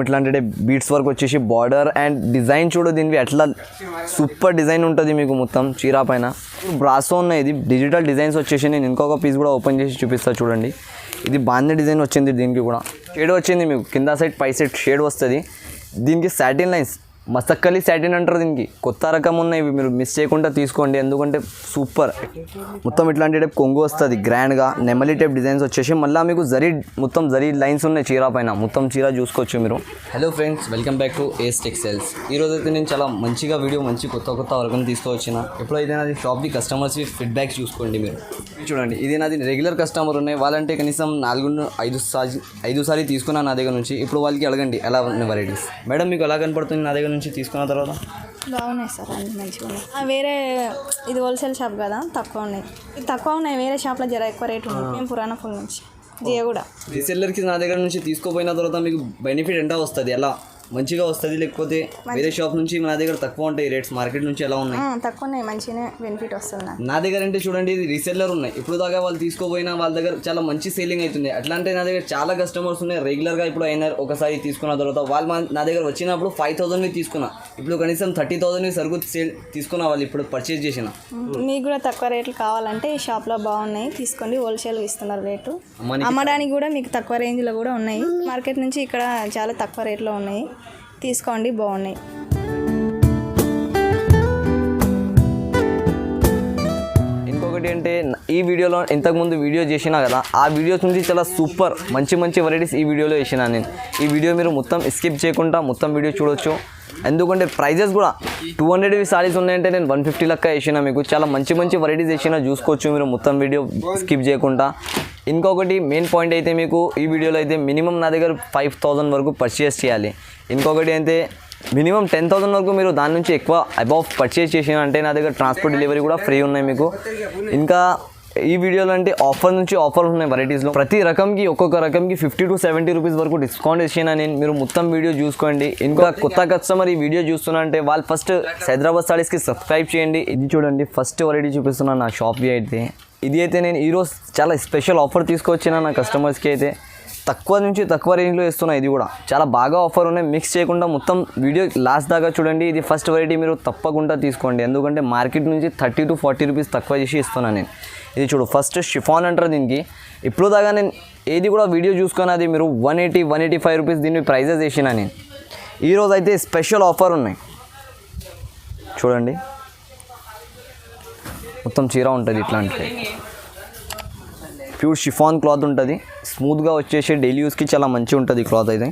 ఇట్లాంటి beads work వచ్చేసి border and design చూడు దీనివి ఎట్లా సూపర్ డిజైన్ ఉంటుంది మీకు మొత్తం చీర పైన. బ్రాసో ఉన్నాయి, ఇది డిజిటల్ డిజైన్స్ వచ్చేసి. నేను ఇంకొక పీస్ కూడా ఓపెన్ చేసి చూపిస్తాను చూడండి. ఇది బాగానే డిజైన్ వచ్చింది, దీనికి కూడా షేడ్ వచ్చింది మీకు కింద సైడ్ పై సైడ్ షేడ్ వస్తుంది. దీనికి సాటిన్ లైన్స్, మసక్కలి సాటిన్ అంటారు దీనికి. కొత్త రకం ఉన్నాయి, మీరు మిస్ చేయకుండా తీసుకోండి ఎందుకంటే సూపర్. మొత్తం ఇట్లాంటి టైప్ కొంగు వస్తుంది గ్రాండ్గా, నెమలి టైప్ డిజైన్స్ వచ్చేసి. మళ్ళీ మీకు మొత్తం జరీ లైన్స్ ఉన్నాయి చీర పైన, మొత్తం చీర చూసుకోవచ్చు మీరు. Hello friends, welcome back to Ace Textiles. ఈరోజు అయితే నేను చాలా మంచిగా వీడియో మంచి కొత్త వర్గం తీసుకువచ్చిన. ఎప్పుడైతే నాది షాప్కి కస్టమర్స్కి ఫీడ్బ్యాక్స్ చూసుకోండి మీరు. చూడండి, ఇది నాది రెగ్యులర్ కస్టమర్ ఉన్నాయి, వాళ్ళంటే కనీసం 4-5 సారి తీసుకున్నాను నా దగ్గర నుంచి. ఇప్పుడు వాళ్ళకి అడగండి ఎలా ఉన్నాయి వెరైటీస్. మేడం మీకు ఎలా కనపడుతుంది నా దగ్గర నుంచి తీసుకున్న తర్వాత? బాగున్నాయి సార్, అన్ని మంచిగా ఉన్నాయి. వేరే ఇది హోల్సేల్ షాప్ కదా, తక్కువ ఉన్నాయి. ఇది తక్కువ ఉన్నాయి, వేరే షాప్లో జర ఎక్కువ రేటు ఉంది. మేము పురాణ ఫుల్ నుంచి జియగూడ రీసెల్లర్కి నా దగ్గర నుంచి తీసుకోపోయిన తర్వాత మీకు బెనిఫిట్ ఎంత వస్తుంది, ఎలా మంచిగా వస్తుంది, లేకపోతే వేరే షాప్ నుంచి నా దగ్గర తక్కువ ఉంటాయి రేట్స్, మార్కెట్ నుంచి ఎలా ఉన్నాయి? తక్కువ ఉన్నాయి, మంచిగానే బెనిఫిట్ వస్తుంది నా దగ్గర. అంటే చూడండి, ఇది రీసెల్లర్ ఉన్నాయి, ఇప్పుడు దాకా వాళ్ళు తీసుకోపోయినా వాళ్ళ దగ్గర చాలా మంచి సేలింగ్ అవుతుంది. అట్లా అంటే నా దగ్గర చాలా కస్టమర్స్ ఉన్నాయి రెగ్యులర్గా. ఇప్పుడు అయినా ఒకసారి తీసుకున్న తర్వాత వాళ్ళు నా దగ్గర వచ్చినప్పుడు 5,000 తీసుకున్నా, ఇప్పుడు కనీసం 30,000 సరుకు తీసుకున్న వాళ్ళు ఇప్పుడు పర్చేజ్ చేసిన. మీకు కూడా తక్కువ రేట్లు కావాలంటే ఈ షాప్లో బాగున్నాయి, తీసుకోండి. హోల్సేల్ ఇస్తున్నారు రేటు, అమ్మడానికి కూడా మీకు తక్కువ రేంజ్లో కూడా ఉన్నాయి. మార్కెట్ నుంచి ఇక్కడ చాలా తక్కువ రేట్లో ఉన్నాయి, తీసుకోండి, బాగున్నాయి. ఇంకొకటి అంటే ఈ వీడియోలో ఇంతకుముందు వీడియో చేసినా కదా, ఆ వీడియోస్ నుంచి చాలా సూపర్ మంచి వెరైటీస్ ఈ వీడియోలో వేసినా నేను. ఈ వీడియో మీరు మొత్తం స్కిప్ చేయకుండా మొత్తం వీడియో చూడొచ్చు, ఎందుకంటే ప్రైజెస్ కూడా 200 సారీస్ ఉన్నాయంటే నేను 150 లెక్క వేసిన. మీకు చాలా మంచి వెరైటీస్ వేసినా చూసుకోవచ్చు మీరు మొత్తం వీడియో స్కిప్ చేయకుండా. ఇంకొకటి మెయిన్ పాయింట్ అయితే మీకు ఈ వీడియోలో అయితే మినిమం నా దగ్గర 5,000 వరకు పర్చేస్ చేయాలి. ఇంకొకటి అయితే మినిమం 10,000 వరకు మీరు దాని నుంచి ఎక్కువ అబౌవ్ పర్చేస్ చేసిన అంటే నా దగ్గర ట్రాన్స్పోర్ట్ డెలివరీ కూడా ఫ్రీ ఉన్నాయి మీకు. ఇంకా ఈ వీడియోలో అంటే ఆఫర్ ఉన్నాయి వెరైటీస్లో. ప్రతి రకంకి ఒక్కొక్క రకంకి 50 to 70 రూపీస్ వరకు డిస్కౌంట్ ఇచ్చిన నేను. మీరు మొత్తం వీడియో చూసుకోండి. ఇంకా కొత్త కస్టమర్ ఈ వీడియో చూస్తున్నా అంటే వాళ్ళు ఫస్ట్ హైదరాబాద్ సారీస్కి సబ్స్క్రైబ్ చేయండి. ఇది చూడండి, ఫస్ట్ వెరైటీ చూపిస్తున్నాను నా షాప్కి అయితే. ఇది అయితే నేను ఈరోజు చాలా స్పెషల్ ఆఫర్ తీసుకొచ్చిన నా కస్టమర్స్కి అయితే. తక్కువ నుంచి తక్కువ రేంజ్లో ఇస్తున్నా. ఇది కూడా చాలా బాగా ఆఫర్ ఉన్నాయి, మిక్స్ చేయకుండా మొత్తం వీడియో లాస్ట్ దాకా చూడండి. ఇది ఫస్ట్ వెరైటీ మీరు తప్పకుండా తీసుకోండి, ఎందుకంటే మార్కెట్ నుంచి 30 to 40 రూపీస్ తక్కువ చేసి ఇస్తున్నాను నేను. ఇది చూడు, ఫస్ట్ షిఫాన్ అంటారు దీనికి. ఇప్పుడు దాకా నేను ఏది కూడా వీడియో చూసుకొని అది మీరు 180-185 రూపీస్ దీన్ని ప్రైజెస్ వేసిన నేను. ఈరోజు అయితే స్పెషల్ ఆఫర్ ఉన్నాయి చూడండి. మొత్తం చీర ఉంటుంది ఇట్లాంటి ప్యూర్ షిఫాన్ క్లాత్ ఉంటుంది, స్మూత్గా వచ్చేసి డైలీ యూస్కి చాలా మంచిగా ఉంటుంది క్లాత్ అయితే.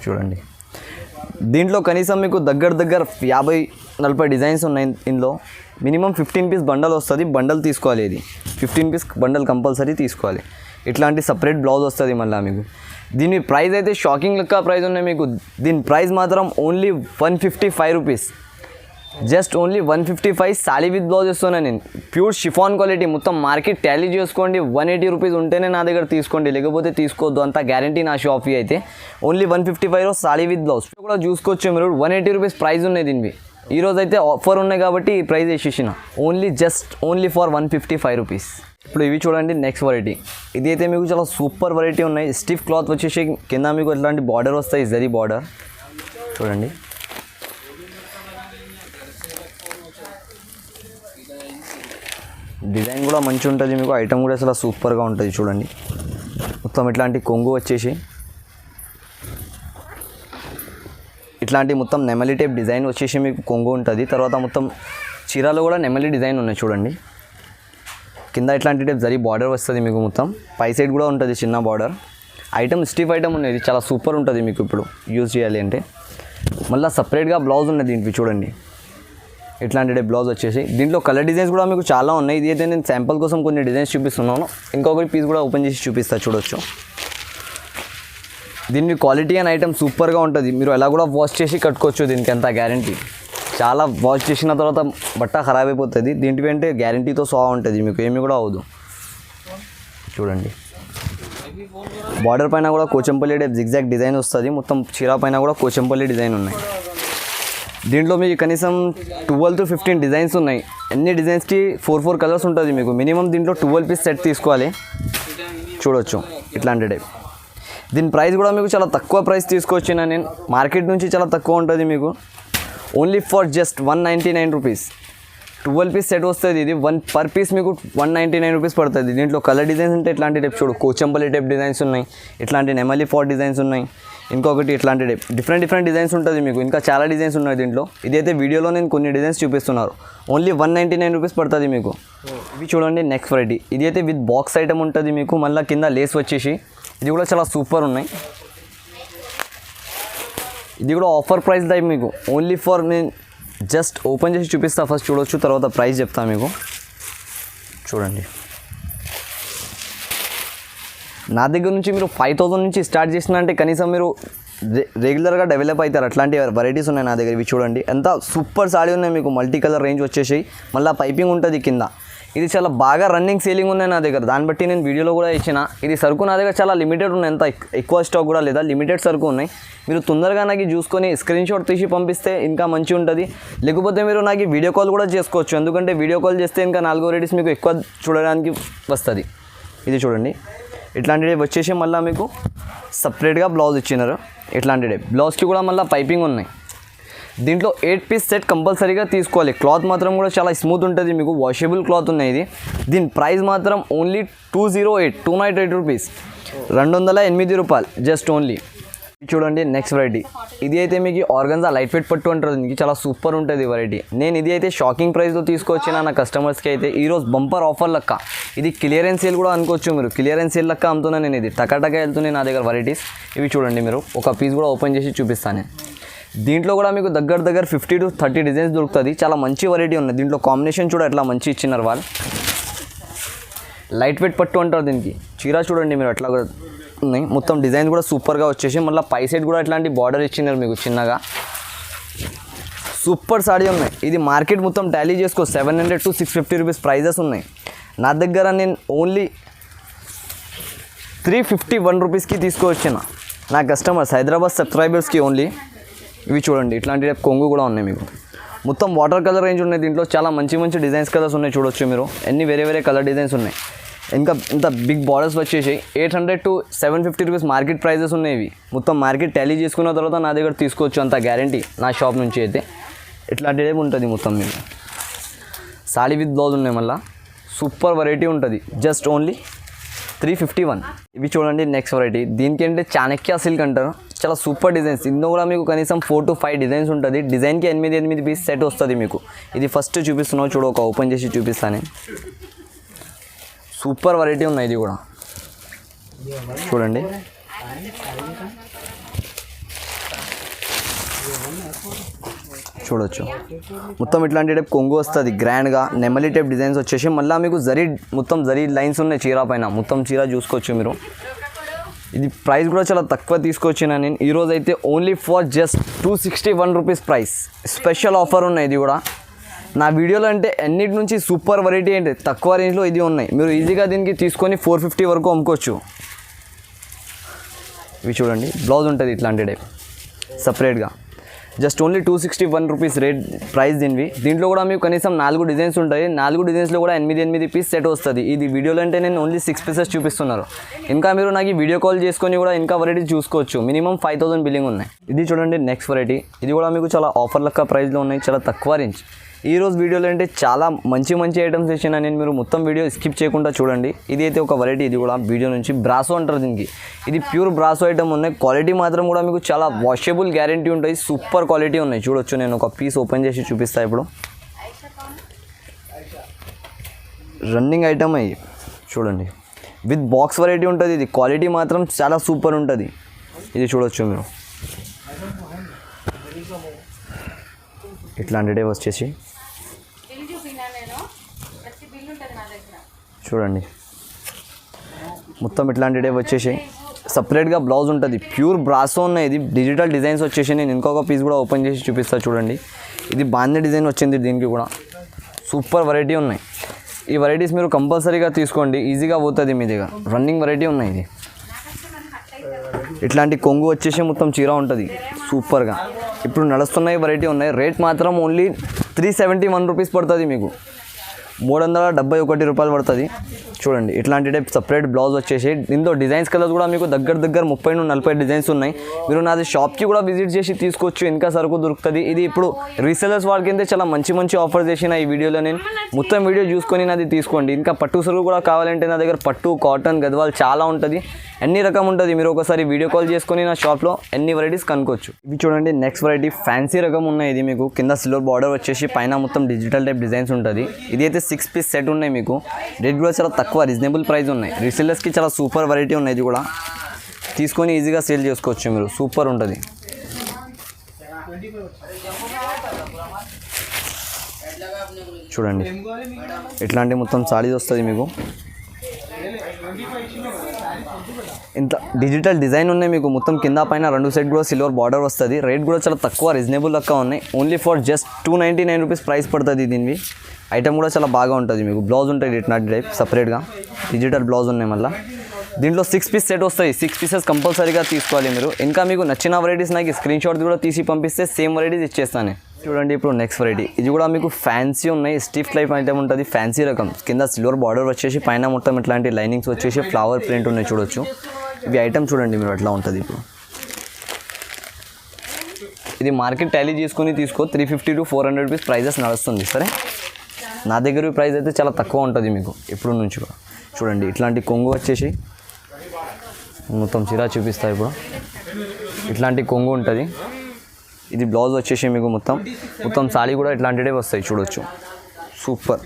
చూడండి, దీంట్లో కనీసం మీకు దగ్గర 50-40 డిజైన్స్ ఉన్నాయి ఇందులో. మినిమం 15 పీస్ బండల్ వస్తుంది, బండల్ తీసుకోవాలి. ఇది 15 పీస్ బండల్ కంపల్సరీ తీసుకోవాలి. ఇట్లాంటి సపరేట్ బ్లౌజ్ వస్తుంది మళ్ళీ మీకు. దీని ప్రైస్ అయితే షాకింగ్ లెక్క ప్రైస్ ఉన్నాయి మీకు. దీని ప్రైస్ మాత్రం only 155 rupees, just only 155. Sorry with blouse ఇస్తున్నాను నేను. ప్యూర్ షిఫాన్ క్వాలిటీ, మొత్తం మార్కెట్ టాలీ చేసుకోండి. 180 రూపీస్ ఉంటేనే నా దగ్గర తీసుకోండి, లేకపోతే తీసుకోవద్దు, అంత గ్యారంటీ నా షాప్కి అయితే. ఓన్లీ 155 సారీ విత్ బ్లౌజ్ కూడా చూసుకోవచ్చు మీరు. 180 రూపీస్ ప్రైస్ ఉన్నాయి దీనివి. ఈరోజు అయితే ఆఫర్ ఉన్నాయి కాబట్టి ఈ ప్రైస్ వేసేసిన. Only for 155 rupees. ఇప్పుడు ఇవి చూడండి, నెక్స్ట్ వెరైటీ. ఇది అయితే మీకు చాలా సూపర్ వెరైటీ ఉన్నాయి. స్టిఫ్ క్లాత్ వచ్చేసి కింద మీకు ఇట్లాంటి బార్డర్ వస్తాయి, జరీ బార్డర్ చూడండి. డిజైన్ కూడా మంచి ఉంటుంది మీకు, ఐటమ్ కూడా అసలు సూపర్గా ఉంటుంది చూడండి. మొత్తం ఇట్లాంటి కొంగు వచ్చేసి ఇట్లాంటి మొత్తం నెమలి టైప్ డిజైన్ వచ్చేసి మీకు కొంగు ఉంటుంది. తర్వాత మొత్తం చీరలో కూడా నెమలి డిజైన్ ఉన్నాయి చూడండి. కింద ఇట్లాంటి టైప్ జరీ బార్డర్ వస్తుంది మీకు. మొత్తం పై సైడ్ కూడా ఉంటుంది చిన్న బార్డర్. ఐటమ్ స్టిఫ్ ఐటమ్ ఉన్నది, చాలా సూపర్ ఉంటుంది మీకు ఇప్పుడు యూజ్ చేయాలి అంటే. మళ్ళీ సపరేట్గా బ్లౌజ్ ఉన్నది దీనికి చూడండి. ఇట్లాంటి బ్లౌజ్ వచ్చేసి దీంట్లో కలర్ డిజైన్స్ కూడా మీకు చాలా ఉన్నాయి. ఇది అయితే నేను శాంపుల్ కోసం కొన్ని డిజైన్స్ చూపిస్తున్నాను. ఇంకొకటి పీస్ కూడా ఓపెన్ చేసి చూపిస్తా చూడొచ్చు. దీని క్వాలిటీ అండ్ ఐటమ్ సూపర్గా ఉంటుంది. మీరు ఎలా కూడా వాష్ చేసి కట్టుకోవచ్చు, దీనికి అంత గ్యారంటీ. చాలా వాష్ చేసిన తర్వాత బట్ట ఖరాబ్ అయిపోతుంది. దీంట్లో అంటే గ్యారంటీతో సా ఉంటుంది, మీకు ఏమి కూడా అవ్వదు. చూడండి, బార్డర్ పైన కూడా కోచంపల్లి టైప్ జిగ్జాగ్ డిజైన్ వస్తుంది. మొత్తం చీర పైన కూడా కోచంపల్లి డిజైన్ ఉన్నాయి. దీంట్లో మీకు కనీసం 12 to 15 డిజైన్స్ ఉన్నాయి. అన్ని డిజైన్స్కి 4 కలర్స్ ఉంటుంది మీకు. మినిమం దీంట్లో 12 పీస్ సెట్ తీసుకోవాలి. చూడొచ్చు ఇట్లాంటి టైప్. దీని ప్రైస్ కూడా మీకు చాలా తక్కువ ప్రైస్ తీసుకొచ్చిన నేను, మార్కెట్ నుంచి చాలా తక్కువ ఉంటుంది మీకు. Only for just 199 rupees. 12 piece set వస్తుంది ఇది. పర్ పీస్ మీకు 199 రూపీస్ పడుతుంది. దీంట్లో కలర్ డిజైన్స్ అంటే ఇట్లాంటి టైప్ చూడు, కోచంపల్లి టైప్ డిజైన్స్ ఉన్నాయి, ఇట్లాంటి నెమలి ఫాట్ డిజైన్స్ ఉన్నాయి, ఇంకొకటి ఇట్లాంటి టైప్ డిఫరెంట్ డిజైన్స్ ఉంటుంది మీకు. ఇంకా చాలా డిజైన్స్ ఉన్నాయి దీంట్లో. ఇదైతే వీడియోలో నేను కొన్ని డిజైన్స్ చూపిస్తున్నారు. ఓన్లీ 199 రూపీస్ పడుతుంది మీకు. ఇవి చూడండి నెక్స్ట్ వెరైటీ. ఇది అయితే విత్ బాక్స్ ఐటమ్ ఉంటుంది మీకు, మళ్ళీ కింద లేస్ వచ్చేసి. ఇది కూడా చాలా సూపర్ ఉన్నాయి. ఇది కూడా ఆఫర్ ప్రైస్ టైప్ మీకు. ఓన్లీ ఫర్ నేను జస్ట్ ఓపెన్ చేసి చూపిస్తా, ఫస్ట్ చూడొచ్చు, తర్వాత ప్రైస్ చెప్తా మీకు. చూడండి, నా దగ్గర నుంచి మీరు 5000 నుంచి స్టార్ట్ చేసినంటే కనీసం మీరు రెగ్యులర్గా డెవలప్ అవుతారు. అట్లాంటి వెరైటీస్ ఉన్నాయి నా దగ్గర. ఇవి చూడండి ఎంత సూపర్ సాడీ ఉన్నాయి మీకు. మల్టీ కలర్ రేంజ్ వచ్చేసి, మళ్ళీ పైపింగ్ ఉంటుంది కింద. ఇది చాలా బాగా రన్నింగ్ సేలింగ్ ఉన్నాయి నా దగ్గర. దాన్ని బట్టి నేను వీడియోలో కూడా ఇచ్చిన. ఇది సరుకు నా దగ్గర చాలా లిమిటెడ్ ఉన్నాయి, ఎంత ఎక్కువ స్టాక్ కూడా లేదా, లిమిటెడ్ సరుకు ఉన్నాయి. మీరు తొందరగా నాకు చూసుకొని స్క్రీన్ షాట్ తీసి పంపిస్తే ఇంకా మంచిగా ఉంటుంది. లేకపోతే మీరు నాకు వీడియో కాల్ కూడా చేసుకోవచ్చు, ఎందుకంటే వీడియో కాల్ చేస్తే ఇంకా 4 వెరైటీస్ మీకు ఎక్కువ చూడడానికి వస్తుంది. ఇది చూడండి, ఇట్లాంటి వచ్చేసి మళ్ళీ మీకు సపరేట్గా బ్లౌజ్ ఇచ్చినారు. ఇట్లాంటి బ్లౌజ్కి కూడా మళ్ళీ పైపింగ్ ఉన్నాయి. దీంట్లో 8 పీస్ సెట్ కంపల్సరీగా తీసుకోవాలి. క్లాత్ మాత్రం కూడా చాలా స్మూత్ ఉంటుంది మీకు, వాషబుల్ క్లాత్ ఉన్నాయి ఇది. దీని ప్రైస్ మాత్రం ఓన్లీ 208 రూపీస్, 208 రూపాయలు జస్ట్ ఓన్లీ. చూడండి నెక్స్ట్ వెరైటీ. ఇది అయితే మీకు ఆర్గన్జా లైట్ వెయిట్ పట్టు అంటారు. దీనికి చాలా సూపర్ ఉంటుంది వెరైటీ. నేను ఇది అయితే షాకింగ్ ప్రైస్లో తీసుకొచ్చిన నా కస్టమర్స్కి అయితే ఈరోజు బంపర్ ఆఫర్ లెక్క. ఇది క్లియరెన్స్ సేల్ కూడా అనుకోవచ్చు మీరు. క్లియరెన్స్ సేల్ లెక్క అమ్ముతున్నాను నేను. ఇది టకాటకా వెళ్తున్నాయి నా దగ్గర వెరైటీస్. ఇవి చూడండి, మీరు ఒక పీస్ కూడా ఓపెన్ చేసి చూపిస్తాను. దీంట్లో కూడా మీకు దగ్గర 50 to 30 డిజైన్స్ దొరుకుతుంది. చాలా మంచి వెరైటీ ఉన్నాయి. దీంట్లో కాంబినేషన్ చూడ ఎట్లా మంచి ఇచ్చినారు వాళ్ళు. లైట్ వెయిట్ పట్టు అంటారు దీనికి. చీర చూడండి మీరు ఎట్లా కూడా ఉన్నాయి. మొత్తం డిజైన్ కూడా సూపర్గా వచ్చేసి, మళ్ళీ పై సైడ్ కూడా ఇట్లాంటి బార్డర్ ఇచ్చినారు మీకు చిన్నగా. సూపర్ సాడీ ఉన్నాయి. ఇది మార్కెట్ మొత్తం టాలీ చేసుకో 700 to 650 రూపీస్ ప్రైజెస్ ఉన్నాయి. నా దగ్గర నేను ఓన్లీ 351 రూపీస్కి తీసుకువచ్చిన నా కస్టమర్స్, హైదరాబాద్ సబ్స్క్రైబర్స్కి ఓన్లీ. ఇవి చూడండి, ఇట్లాంటి టైప్ కొంగు కూడా ఉన్నాయి మీకు. మొత్తం వాటర్ కలర్ రేంజ్ ఉన్నాయి. దీంట్లో చాలా మంచి డిజైన్స్ కలర్స్ ఉన్నాయి. చూడొచ్చు మీరు, ఎన్ని వేరే కలర్ డిజైన్స్ ఉన్నాయి. ఇంకా ఇంత బిగ్ బార్డర్స్ వచ్చేసి 800 to 750 రూపీస్ మార్కెట్ ప్రైజెస్ ఉన్నాయి. ఇవి మొత్తం మార్కెట్ టాలీ చేసుకున్న తర్వాత నా దగ్గర తీసుకోవచ్చు, అంత గ్యారంటీ నా షాప్ నుంచి అయితే. ఇట్లాంటి టైప్ ఉంటుంది మొత్తం మీకు. సాడీ విత్ బ్లౌజ్ ఉన్నాయి. మళ్ళీ సూపర్ వెరైటీ ఉంటుంది. Just only 351. ఇవి చూడండి నెక్స్ట్ వెరైటీ. దీనికి అంటే చాణక్య సిల్క్ అంటారు. చాలా సూపర్ డిజైన్స్. ఇందులో కూడా మీకు కనీసం 4 to 5 డిజైన్స్ ఉంటుంది. డిజైన్కి 8 పీస్ సెట్ వస్తుంది మీకు. ఇది ఫస్ట్ చూపిస్తున్నావు చూడు, ఒక ఓపెన్ చేసి చూపిస్తాను. సూపర్ వెరైటీ ఉన్నాయి. ఇది కూడా చూడండి, చూడొచ్చు. మొత్తం ఇట్లాంటి టైప్ కొంగు వస్తుంది గ్రాండ్గా. నెమలి టైప్ డిజైన్స్ వచ్చేసి మళ్ళీ మీకు మొత్తం జరీ లైన్స్ ఉన్నాయి చీర పైన. మొత్తం చీర చూసుకోవచ్చు మీరు. ఇది ప్రైస్ కూడా చాలా తక్కువ తీసుకొచ్చిన నేను. ఈరోజు అయితే only for just 261 rupees price. Special offer ఉన్నాయి. ఇది కూడా నా వీడియోలో అంటే అన్నిటి నుంచి సూపర్ వెరైటీ అంటే తక్కువ రేంజ్లో ఇది ఉన్నాయి. మీరు ఈజీగా దీనికి తీసుకొని 450 వరకు అమ్ముకోవచ్చు. ఇవి చూడండి, బ్లౌజ్ ఉంటుంది ఇట్లాంటి టైప్ సపరేట్గా. Just only 261 rupees rate price దీనివి. దీంట్లో కూడా మీకు కనీసం 4 డిజైన్స్ ఉంటాయి. 4 డిజైన్స్లో కూడా 8 పీస్ సెట్ వస్తుంది. ఇది వీడియోలో అంటే నేను ఓన్లీ 6 పీసెస్ చూపిస్తున్నారు. ఇంకా మీరు నాకు వీడియో కాల్ చేసుకొని కూడా ఇంకా వెరైటీ చూసుకోవచ్చు. మినిమం 5000 బిల్లింగ్ ఉన్నాయి. ఇది చూడండి నెక్స్ట్ వెరైటీ. ఇది కూడా మీకు చాలా ఆఫర్ లెక్క ప్రైస్లో ఉన్నాయి, చాలా తక్కువ రేంజ్. ఈరోజు వీడియోలో అంటే చాలా మంచి ఐటమ్స్ ఇచ్చిన నేను. మీరు మొత్తం వీడియో స్కిప్ చేయకుండా చూడండి. ఇది అయితే ఒక వెరైటీ. ఇది కూడా వీడియో నుంచి బ్రాసో అంటారు దీనికి. ఇది ప్యూర్ బ్రాసో ఐటమ్ ఉన్నాయి. క్వాలిటీ మాత్రం కూడా మీకు చాలా వాషబుల్ గ్యారంటీ ఉంటాయి. సూపర్ క్వాలిటీ ఉన్నాయి. చూడొచ్చు, నేను ఒక పీస్ ఓపెన్ చేసి చూపిస్తాను ఇప్పుడు. రన్నింగ్ ఐటమ్ అయ్యి చూడండి, విత్ బాక్స్ వెరైటీ ఉంటుంది. ఇది క్వాలిటీ మాత్రం చాలా సూపర్ ఉంటుంది. ఇది చూడొచ్చు మీరు. ఇట్లాంటి డే వచ్చేసి చూడండి, మొత్తం ఇట్లాంటి డే వచ్చేసి సపరేట్గా బ్లౌజ్ ఉంటుంది. ప్యూర్ బ్రాసో ఉన్నాయి. ఇది డిజిటల్ డిజైన్స్ వచ్చేసి నేను ఇంకొక పీస్ కూడా ఓపెన్ చేసి చూపిస్తాను చూడండి. ఇది బాగానే డిజైన్ వచ్చింది. దీనికి కూడా సూపర్ వెరైటీ ఉన్నాయి. ఈ వెరైటీస్ మీరు కంపల్సరీగా తీసుకోండి, ఈజీగా పోతుంది మీ దగ్గర. రన్నింగ్ వెరైటీ ఉన్నాయి. ఇది ఇట్లాంటి కొంగు వచ్చేసి మొత్తం చీర ఉంటుంది సూపర్గా. ఇప్పుడు నడుస్తున్న వెరైటీ ఉన్నాయి. రేట్ మాత్రం ఓన్లీ 371 రూపీస్ పడుతుంది మీకు. 371 రూపాయలు పడుతుంది. చూడండి ఇట్లాంటి టైప్ సపరేట్ బ్లౌజ్ వచ్చేసి దీంతో డిజైన్స్ కలర్స్ కూడా మీకు దగ్గర 30 నుండి 40 డిజైన్స్ ఉన్నాయి. మీరు నాది షాప్కి కూడా విజిట్ చేసి తీసుకోవచ్చు, ఇంకా సరుకు దొరుకుతుంది. ఇది ఇప్పుడు రీసెలర్స్ వాళ్ళకి చాలా మంచి ఆఫర్ చేసిన ఈ వీడియోలో నేను మొత్తం వీడియో చూసుకొని నాది తీసుకోండి. ఇంకా పట్టు సరుకు కూడా కావాలంటే నా దగ్గర పట్టు, కాటన్, గద్వాల్ చాలా ఉంటుంది, అన్ని రకం ఉంటుంది. మీరు ఒకసారి వీడియో కాల్ చేసుకొని నా షాప్లో అన్ని వెరైటీస్ కనుక్కోవచ్చు. ఇవి చూడండి నెక్స్ట్ వెరైటీ ఫ్యాన్సీ రకం ఉన్నాయి. ఇది మీకు కింద సిల్వర్ బార్డర్ వచ్చేసి పైన మొత్తం డిజిటల్ టైప్ డిజైన్స్ ఉంటుంది. ఇది అయితే 6 పీస్ సెట్ ఉన్నాయి. మీకు రేట్ కూడా చాలా తక్కువ, రీజనబుల్ ప్రైస్ ఉన్నాయి. రీసెల్లర్స్కి చాలా సూపర్ వెరైటీ ఉన్నాయి. ఇది కూడా తీసుకొని ఈజీగా సేల్ చేసుకోవచ్చు మీరు, సూపర్ ఉంటుంది. చూడండి ఇట్లాంటి మొత్తం సారీస్ వస్తుంది మీకు. ఇంత డిజిటల్ డిజైన్ ఉన్నాయి మీకు మొత్తం కింద పైన 2 సెట్ కూడా సిల్వర్ బార్డర్ వస్తుంది. రేట్ కూడా చాలా తక్కువ, రీజనబుల్ లెక్క ఉన్నాయి. Only for just 299 rupees price పడుతుంది దీనివి. ఐటమ్ కూడా చాలా బాగా ఉంటుంది. మీకు బ్లౌజ్ ఉంటుంది ఇట్లాంటి టైప్ సపరేట్గా డిజిటల్ బ్లౌజ్ ఉన్నాయి. మళ్ళీ దీంట్లో 6 పీస్ సెట్ వస్తాయి. 6 పీసెస్ కంపల్సరీగా తీసుకోవాలి మీరు. ఇంకా మీకు నచ్చిన వెరైటీస్ నాకు స్క్రీన్ షాట్ కూడా తీసి పంపిస్తే సేమ్ వెరైటీస్ ఇచ్చేస్తాను. చూడండి ఇప్పుడు నెక్స్ట్ వెరైటీ. ఇది కూడా మీకు ఫ్యాన్సీ ఉన్నాయి, స్టిఫ్ లైఫ్ ఐటమ్ ఉంటుంది, ఫ్యాన్సీ రకం. కింద సిల్వర్ బార్డర్ వచ్చేసి పైన మొత్తం ఇట్లాంటి లైనింగ్స్ వచ్చేసి ఫ్లవర్ ప్రింట్ ఉన్నాయి చూడొచ్చు. ఇవి ఐటమ్ చూడండి మీరు ఎట్లా ఉంటుంది. ఇప్పుడు ఇది మార్కెట్ టాలీ చేసుకుని తీసుకో 350 to 400 రూపీస్ ప్రైజెస్ నడుస్తుంది. సరే నా దగ్గర ప్రైస్ అయితే చాలా తక్కువ ఉంటుంది మీకు ఇప్పుడు నుంచి కూడా. చూడండి ఇట్లాంటి కొంగు వచ్చేసి మొత్తం చీర చూపిస్తారు. ఇప్పుడు ఇట్లాంటి కొంగు ఉంటుంది. ఇది బ్లౌజ్ వచ్చేసి మీకు మొత్తం సారీ కూడా ఇట్లాంటివే వస్తాయి చూడొచ్చు, సూపర్.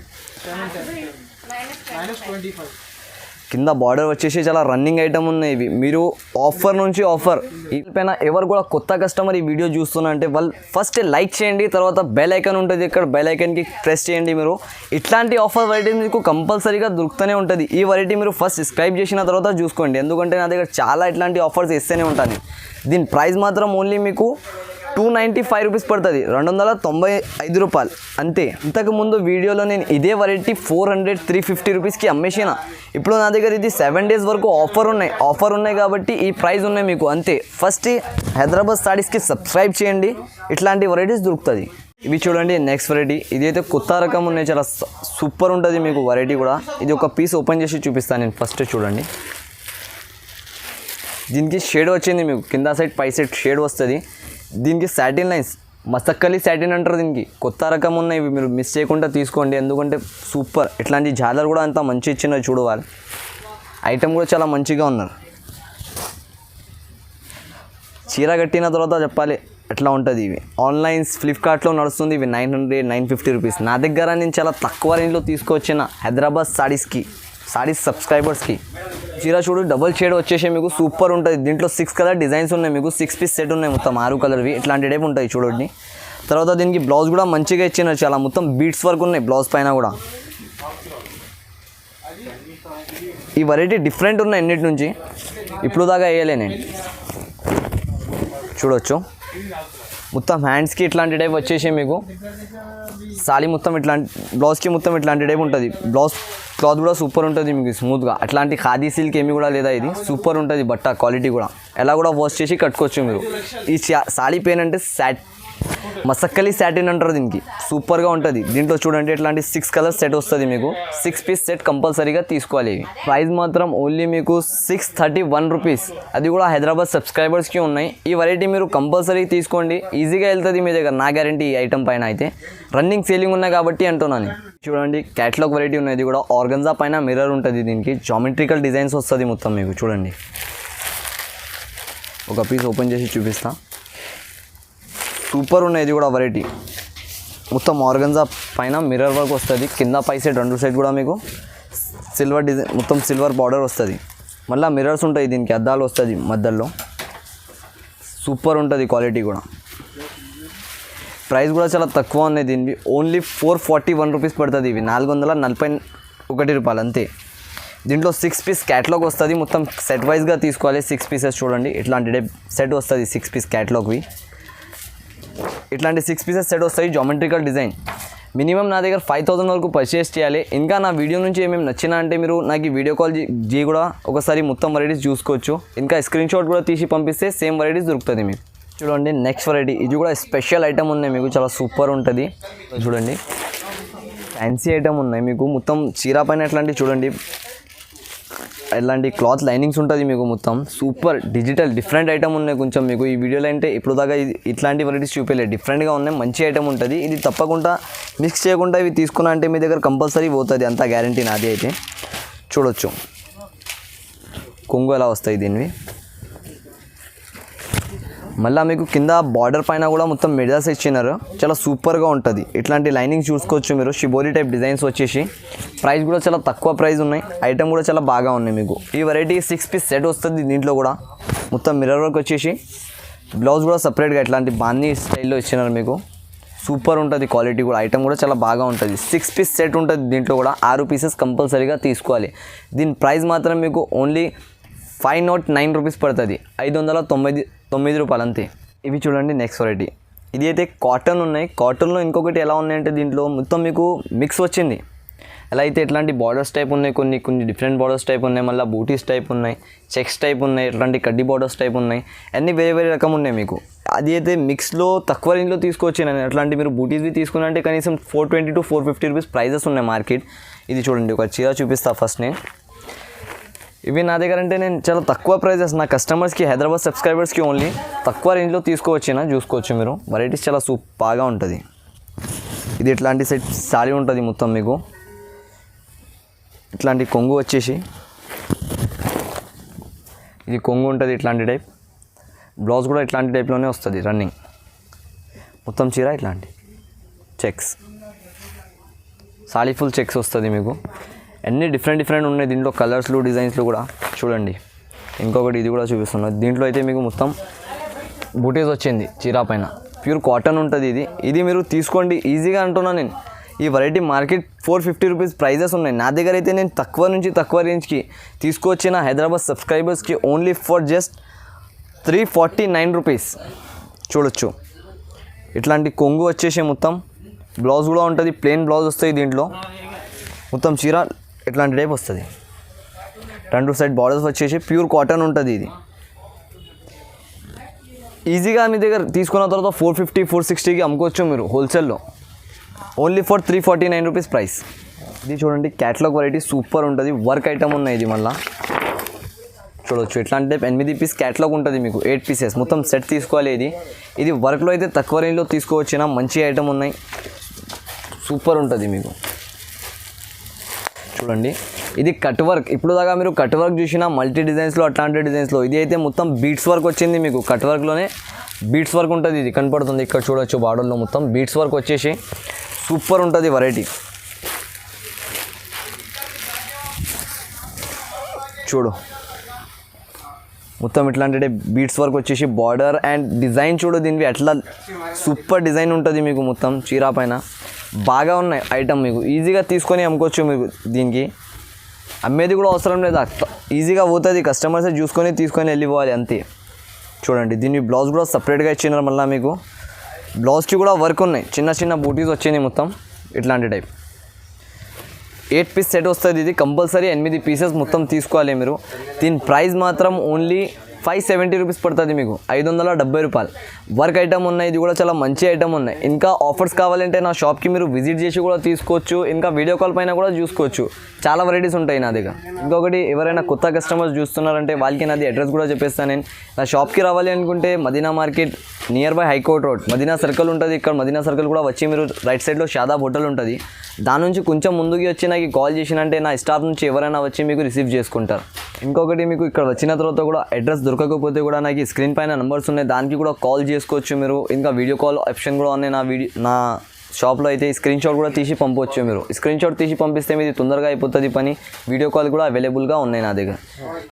కింద బార్డర్ వచ్చేసి చాలా రన్నింగ్ ఐటమ్ ఉన్నాయి. ఇవి మీరు ఆఫర్ నుంచి ఆఫర్ పైన ఎవరు కూడా కొత్త కస్టమర్ ఈ వీడియో చూస్తున్నా అంటే వాళ్ళు ఫస్ట్ లైక్ చేయండి, తర్వాత బెల్ ఐకాన్ ఉంటుంది ఇక్కడ, బెల్ ఐకాన్కి ప్రెస్ చేయండి. మీరు ఇట్లాంటి ఆఫర్ వెరైటీ మీకు కంపల్సరీగా దొరుకుతూనే ఉంటుంది. ఈ వెరైటీ మీరు ఫస్ట్ సబ్స్క్రైబ్ చేసిన తర్వాత చూసుకోండి, ఎందుకంటే నా దగ్గర చాలా ఇట్లాంటి ఆఫర్స్ ఇస్తూనే ఉంటాను. దీని ప్రైస్ మాత్రం ఓన్లీ మీకు 295 రూపీస్ పడుతుంది, 295 రూపాయలు అంతే. ఇంతకుముందు వీడియోలో నేను ఇదే వెరైటీ 400, 350 రూపీస్కి అమ్మేసిన. ఇప్పుడు నా దగ్గర ఇది 7 days వరకు ఆఫర్ ఉన్నాయి కాబట్టి ఈ ప్రైస్ ఉన్నాయి మీకు అంతే. ఫస్ట్ హైదరాబాద్ సారీస్కి సబ్స్క్రైబ్ చేయండి, ఇట్లాంటి వెరైటీస్ దొరుకుతుంది. ఇవి చూడండి నెక్స్ట్ వెరైటీ. ఇది అయితే కొత్త రకం ఉన్నాయి, చాలా సూపర్ ఉంటుంది మీకు వెరైటీ కూడా. ఇది ఒక పీస్ ఓపెన్ చేసి చూపిస్తాను నేను. ఫస్ట్ చూడండి దీనికి షేడ్ వచ్చింది మీకు, కింద సైడ్ పై సైడ్ షేడ్ వస్తుంది. దీనికి సాటిన్ లైన్స్, మసక్కలి సాటిన్ అంటారు దీనికి. కొత్త రకం ఉన్నాయి, ఇవి మీరు మిస్ చేయకుండా తీసుకోండి, ఎందుకంటే సూపర్. ఇట్లాంటి జాలర్ కూడా అంతా మంచి ఇచ్చినారు చూడవాలి. ఐటమ్ కూడా చాలా మంచిగా ఉన్నారు. చీర కట్టిన తర్వాత చెప్పాలి ఎట్లా ఉంటుంది. ఇవి ఆన్లైన్ ఫ్లిప్కార్ట్లో నడుస్తుంది. ఇవి 900, 950 రూపీస్. నా దగ్గర నేను చాలా తక్కువ రేంజ్లో తీసుకొచ్చిన హైదరాబాద్ సారీస్ సబ్స్క్రైబర్స్కి. చీర చూడు డబుల్ షేడ్ వచ్చేసి మీకు సూపర్ ఉంటుంది. దీంట్లో 6 కలర్ డిజైన్స్ ఉన్నాయి మీకు, 6 పీస్ సెట్ ఉన్నాయి మొత్తం 6 కలర్వి. ఇట్లాంటి టైప్ ఉంటాయి చూడండి. తర్వాత దీనికి బ్లౌజ్ కూడా మంచిగా ఇచ్చినారు, చాలా మొత్తం బీట్స్ వర్క్ ఉన్నాయి బ్లౌజ్ పైన కూడా. ఈ వెరైటీ డిఫరెంట్ ఉన్నాయి అన్నిటి నుంచి, ఇప్పుడు దాకా వేయలే నేను. చూడొచ్చు మొత్తం హ్యాండ్స్కి ఇట్లాంటి టైప్ వచ్చేసి మీకు సారీ మొత్తం ఇట్లాంటి, బ్లౌజ్కి మొత్తం ఇట్లాంటి టైప్ ఉంటుంది. బ్లౌజ్ క్లాత్ కూడా సూపర్ ఉంటుంది మీకు, స్మూత్గా. అట్లాంటి ఖాదీ సిల్క్ ఏమి కూడా లేదా, ఇది సూపర్ ఉంటుంది బట్ట క్వాలిటీ కూడా. ఎలా కూడా వాష్ చేసి కట్టుకోవచ్చు మీరు. ఈ సారీ పెయిన్ అంటే మసక్కలి సాటిన్ అంటారు దీనికి, సూపర్గా ఉంటుంది. దీంట్లో చూడండి ఇట్లాంటి 6 కలర్స్ సెట్ వస్తుంది మీకు. 6 పీస్ సెట్ కంపల్సరీగా తీసుకోవాలి. ప్రైస్ మాత్రం ఓన్లీ మీకు 631 రూపీస్, అది కూడా హైదరాబాద్ సబ్స్క్రైబర్స్కి ఉన్నాయి. ఈ వెరైటీ మీరు కంపల్సరీ తీసుకోండి, ఈజీగా వెళ్తుంది మీ దగ్గర, నా గ్యారంటీ. ఈ ఐటమ్ పైన అయితే రన్నింగ్ సేలింగ్ ఉన్నాయి కాబట్టి అంటున్నాను. చూడండి క్యాటలాగ్ వెరైటీ ఉన్నది, ఇది కూడా ఆర్గన్జా పైన మిర్రర్ ఉంటుంది. దీనికి జామెట్రికల్ డిజైన్స్ వస్తుంది మొత్తం మీకు. చూడండి ఒక పీస్ ఓపెన్ చేసి చూపిస్తా, సూపర్ ఉన్నాయి. ఇది కూడా వెరైటీ మొత్తం ఆర్గన్జా పైన మిర్రర్ వర్క్ వస్తుంది. కింద పై సైడ్ 2 సైడ్ కూడా మీకు సిల్వర్ డిజైన్, మొత్తం సిల్వర్ బార్డర్ వస్తుంది. మళ్ళీ మిర్రర్స్ ఉంటాయి దీనికి, అద్దాలు వస్తుంది మధ్యలో. సూపర్ ఉంటుంది క్వాలిటీ కూడా. ప్రైస్ కూడా చాలా తక్కువ ఉన్నాయి దీనికి, ఓన్లీ 441 రూపీస్ పడుతుంది. ఇవి 441 రూపాయలు అంతే. దీంట్లో 6 పీస్ క్యాటలాగ్ వస్తుంది, మొత్తం సెట్ వైజ్గా తీసుకోవాలి. 6 పీసెస్ చూడండి ఇట్లాంటి సెట్ వస్తుంది. 6 పీస్ క్యాటలాగ్వి ఇట్లాంటి 6 పీసెస్ సెట్ వస్తాయి. జామెట్రికల్ డిజైన్ మినిమం నా దగ్గర 5000 వరకు పర్చేస్ చేయాలి. ఇంకా నా వీడియో నుంచి ఏమేమి నచ్చినా అంటే మీరు నాకు ఈ వీడియో కాల్ చేసి కూడా ఒకసారి మొత్తం వెరైటీస్ చూసుకోవచ్చు. ఇంకా స్క్రీన్ షాట్ కూడా తీసి పంపిస్తే సేమ్ వెరైటీస్ దొరుకుతుంది మీకు. చూడండి నెక్స్ట్ వెరైటీ. ఇది కూడా స్పెషల్ ఐటమ్ ఉన్నాయి మీకు, చాలా సూపర్ ఉంటుంది. చూడండి ఫ్యాన్సీ ఐటమ్ ఉన్నాయి మీకు మొత్తం చీర పైన ఎట్లాంటివి చూడండి, ఇలాంటి క్లాత్ లైనింగ్స్ ఉంటుంది మీకు మొత్తం సూపర్ డిజిటల్ డిఫరెంట్ ఐటమ్ ఉన్నాయి కొంచెం మీకు ఈ వీడియోలో అంటే ఇప్పుడు దాకా ఇట్లాంటి వెరైటీస్ చూపించలేదు, డిఫరెంట్గా ఉన్నాయి, మంచి ఐటమ్ ఉంటుంది. ఇది తప్పకుండా మిక్స్ చేయకుండా ఇవి తీసుకున్నా అంటే మీ దగ్గర కంపల్సరీ పోతుంది, అంత గ్యారంటీ నాది. అయితే చూడొచ్చు కొంగు ఎలా వస్తాయి దీనివి. మళ్ళీ మీకు కింద బార్డర్ పైన కూడా మొత్తం మెజర్స్ ఇచ్చినారు, చాలా సూపర్గా ఉంటుంది. ఇట్లాంటి లైనింగ్ చూసుకోవచ్చు మీరు, షిబోరి టైప్ డిజైన్స్ వచ్చేసి. ప్రైస్ కూడా చాలా తక్కువ ప్రైస్ ఉన్నాయి, ఐటమ్ కూడా చాలా బాగా ఉన్నాయి మీకు. ఈ వెరైటీ 6 పీస్ సెట్ వస్తుంది, దీంట్లో కూడా మొత్తం మిర్రర్ వర్క్ వచ్చేసి, బ్లౌజ్ కూడా సపరేట్గా ఇట్లాంటి బాందీ స్టైల్లో ఇచ్చినారు మీకు. సూపర్ ఉంటుంది క్వాలిటీ కూడా, ఐటమ్ కూడా చాలా బాగా ఉంటుంది. 6 పీస్ సెట్ ఉంటుంది దీంట్లో కూడా, 6 పీసెస్ కంపల్సరీగా తీసుకోవాలి. దీని ప్రైస్ మాత్రం మీకు ఓన్లీ 509 రూపీస్ పడుతుంది, 599 రూపాయలు అంతే. ఇవి చూడండి నెక్స్ట్ వెరైటీ, ఇది అయితే కాటన్ ఉన్నాయి. కాటన్లో ఇంకొకటి ఎలా ఉన్నాయంటే దీంట్లో మొత్తం మీకు మిక్స్ వచ్చింది. ఎలా అయితే ఇట్లాంటి బార్డర్స్ టైప్ ఉన్నాయి, కొన్ని డిఫరెంట్ బార్డర్స్ టైప్ ఉన్నాయి, మళ్ళీ బూటీస్ టైప్ ఉన్నాయి, చెక్స్ టైప్ ఉన్నాయి, ఇట్లాంటి కడ్డీ బార్డర్స్ టైప్ ఉన్నాయి, అన్నీ వేరే రకం ఉన్నాయి మీకు. అది అయితే మిక్స్లో తక్కువ రేంజ్లో తీసుకొచ్చి నేను అట్లాంటి మీరు బూటీస్వి తీసుకున్నారంటే కనీసం 420 to 450 రూపీస్ ప్రైజెస్ ఉన్నాయి మార్కెట్. ఇది చూడండి ఒక చీర చూపిస్తా ఫస్ట్ నేను. ఇవి నా దగ్గర అంటే నేను చాలా తక్కువ ప్రైజెస్ నా కస్టమర్స్కి, హైదరాబాద్ సబ్స్క్రైబర్స్కి ఓన్లీ తక్కువ రేంజ్లో తీసుకోవచ్చిన, చూసుకోవచ్చు మీరు. వెరైటీస్ చాలా బాగా ఉంటుంది. ఇది ఇట్లాంటి సెట్ సారీ ఉంటుంది మొత్తం మీకు, ఇట్లాంటి కొంగు వచ్చేసి, ఇది కొంగు ఉంటుంది ఇట్లాంటి టైప్, బ్లౌజ్ కూడా ఇట్లాంటి టైప్లోనే వస్తుంది రన్నింగ్, మొత్తం చీర ఇట్లాంటి చెక్స్, సారీ ఫుల్ చెక్స్ వస్తుంది మీకు. అన్నీ డిఫరెంట్ ఉన్నాయి దీంట్లో, కలర్స్లు డిజైన్స్లు కూడా చూడండి. ఇంకొకటి ఇది కూడా చూపిస్తున్నాను, దీంట్లో అయితే మీకు మొత్తం బూటీస్ వచ్చింది చీర పైన, ప్యూర్ కాటన్ ఉంటుంది ఇది. ఇది మీరు తీసుకోండి ఈజీగా అంటున్నాను నేను. ఈ వెరైటీ మార్కెట్ 450 రూపీస్ ప్రైజెస్ ఉన్నాయి, నా దగ్గర అయితే నేను తక్కువ నుంచి తక్కువ రేంజ్కి తీసుకొచ్చిన హైదరాబాద్ సబ్స్క్రైబర్స్కి ఓన్లీ ఫర్ జస్ట్ 349 రూపీస్. చూడొచ్చు ఇట్లాంటి కొంగు వచ్చేసి మొత్తం, బ్లౌజ్ కూడా ఉంటుంది, ప్లెయిన్ బ్లౌజ్ వస్తాయి దీంట్లో, మొత్తం చీర ఇట్లాంటి టైప్ వస్తుంది. 2 సైడ్ బార్డర్స్ వచ్చేసి ప్యూర్ కాటన్ ఉంటుంది. ఇది ఈజీగా మీ దగ్గర తీసుకున్న తర్వాత 450 460కి అమ్ముకోవచ్చు మీరు హోల్సేల్లో, ఓన్లీ ఫర్ 349 రూపీస్ ప్రైస్. ఇది చూడండి క్యాటలాగ్ వెరైటీ సూపర్ ఉంటుంది, వర్క్ ఐటమ్ ఉన్నాయి ఇది. మళ్ళీ చూడొచ్చు ఇట్లాంటి టైప్ 8 పీస్ క్యాటలాగ్ ఉంటుంది మీకు, 8 పీసెస్ మొత్తం సెట్ తీసుకోవాలి. ఇది వర్క్లో అయితే తక్కువ రేంజ్లో తీసుకోవచ్చిన, మంచి ఐటమ్ ఉన్నాయి, సూపర్ ఉంటుంది మీకు. చూడండి ఇది కట్ వర్క్, ఇప్పుడు దాకా మీరు కట్ వర్క్ చూసినా మల్టీ డిజైన్స్లో అట్లాంటి డిజైన్స్లో, ఇది అయితే మొత్తం బీట్స్ వర్క్ వచ్చింది మీకు. కట్ వర్క్లోనే బీట్స్ వర్క్ ఉంటుంది, ఇది కనపడుతుంది ఇక్కడ చూడొచ్చు, బార్డర్లో మొత్తం బీట్స్ వర్క్ వచ్చేసి సూపర్ ఉంటుంది వెరైటీ. చూడు మొత్తం ఇట్లాంటి బీట్స్ వర్క్ వచ్చేసి బార్డర్ అండ్ డిజైన్ చూడు దీనివి అట్లా సూపర్ డిజైన్ ఉంటుంది మీకు మొత్తం చీర పైన. బాగా ఉన్నాయి ఐటమ్, మీకు ఈజీగా తీసుకొని అమ్ముకోవచ్చు. మీకు దీనికి అమ్మేది కూడా అవసరం లేదు, ఈజీగా పోతుంది, కస్టమర్సే చూసుకొని తీసుకొని వెళ్ళిపోవాలి అంతే. చూడండి దీని బ్లౌజ్ కూడా సపరేట్గా ఇచ్చినారు, మళ్ళీ మీకు బ్లౌజ్కి కూడా వర్క్ ఉన్నాయి, చిన్న బూటీస్ వచ్చింది మొత్తం ఇట్లాంటి టైప్. 8 పీస్ సెట్ వస్తుంది ఇది, కంపల్సరీ 8 పీసెస్ మొత్తం తీసుకోవాలి మీరు. దీని ప్రైస్ మాత్రం ఓన్లీ 570 రూపీస్ పడుతుంది మీకు, 570 రూపాయలు. వర్క్ ఐటమ్ ఉన్నాయి, ఇది కూడా చాలా మంచి ఐటమ్ ఉన్నాయి. ఇంకా ఆఫర్స్ కావాలంటే నా షాప్కి మీరు విజిట్ చేసి కూడా తీసుకోవచ్చు, ఇంకా వీడియో కాల్ పైన కూడా చూసుకోవచ్చు, చాలా వెరైటీస్ ఉంటాయి నా దగ్గర. ఇంకొకటి ఎవరైనా కొత్త కస్టమర్స్ చూస్తున్నారంటే వాళ్ళకి నాది అడ్రస్ కూడా చెప్పేస్తాను నేను. నా షాప్కి రావాలి అనుకుంటే Madina market near by high court road Madina circle ఉంటుంది. ఇక్కడ మదీనా సర్కిల్ కూడా వచ్చి మీరు రైట్ సైడ్లో షాదాబ్ హోటల్ ఉంటుంది, దాని నుంచి కొంచెం ముందుకి వచ్చి నాకు కాల్ చేసినంటే నా స్టాఫ్ నుంచి ఎవరైనా వచ్చి మీకు రిసీవ్ చేసుకుంటారు. ఇంకొకటి మీకు ఇక్కడ వచ్చిన తర్వాత కూడా అడ్రస్ దొరకకపోతే కూడా నాకు స్క్రీన్ పైన నెంబర్స్ ఉన్నాయి, దానికి కూడా కాల్ చేసుకోవచ్చు మీరు. ఇంకా వీడియో కాల్ ఆప్షన్ కూడా ఉన్నాయి నా షాప్లో అయితే. స్క్రీన్ షాట్ కూడా తీసి పంపవచ్చు మీరు, స్క్రీన్ షాట్ తీసి పంపిస్తే మీది తొందరగా అయిపోతుంది పని. వీడియో కాల్ కూడా అవైలబుల్గా ఉన్నాయి నా దగ్గర.